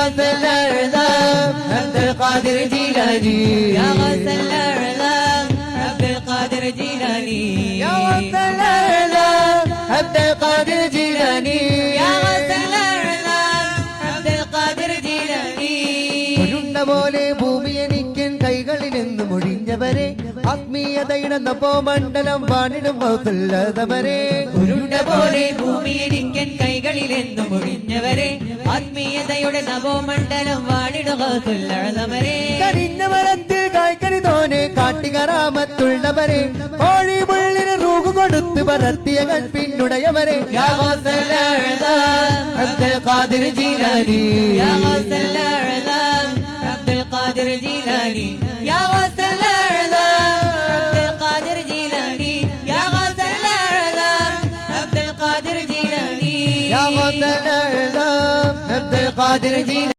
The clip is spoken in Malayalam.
غوث الأعلام عبد القادر جيلاني يا غوث الأعلام عبد القادر جيلاني يا غوث الأعلام عبد القادر جيلاني يا غوث الأعلام عبد القادر جيلاني ഉരുണ്ട പോലെ ഭൂമി എനിക്കൻ കൈകളിൽ നിന്ന് മുഴിഞ്ഞവരെ ആത്മീയതയുടെ നവമണ്ഡലം വാണിടും ഗൗസുല്ലതവരെ ഉരുണ്ട പോലെ ഭൂമി എനിക്കൻ കൈകളിൽ നിന്ന് മുഴിഞ്ഞവരെ ആത്മീയതയുടെ നവമണ്ഡലം വാണിടും ഗൗസുല്ലതവരെ കരിഞ്ഞ മരത്തിൽ കായ്ക്കരി തോനെ കാട്ടികറാമത്തുള്ളവരെ കോഴി മുള്ളിന് റൂഹ് കൊടുത്ത് പറത്തിയ കൽപ്പിന്നുടയവരെ يا غوث الأعلام عبد القادر جيلاني يا غوث الأعلام عبد القادر جيلاني يا غوث الأعلام عبد القادر جيلاني يا غوث الأعلام عبد القادر جيلاني يا غوث الأعلام عبد القادر جيلاني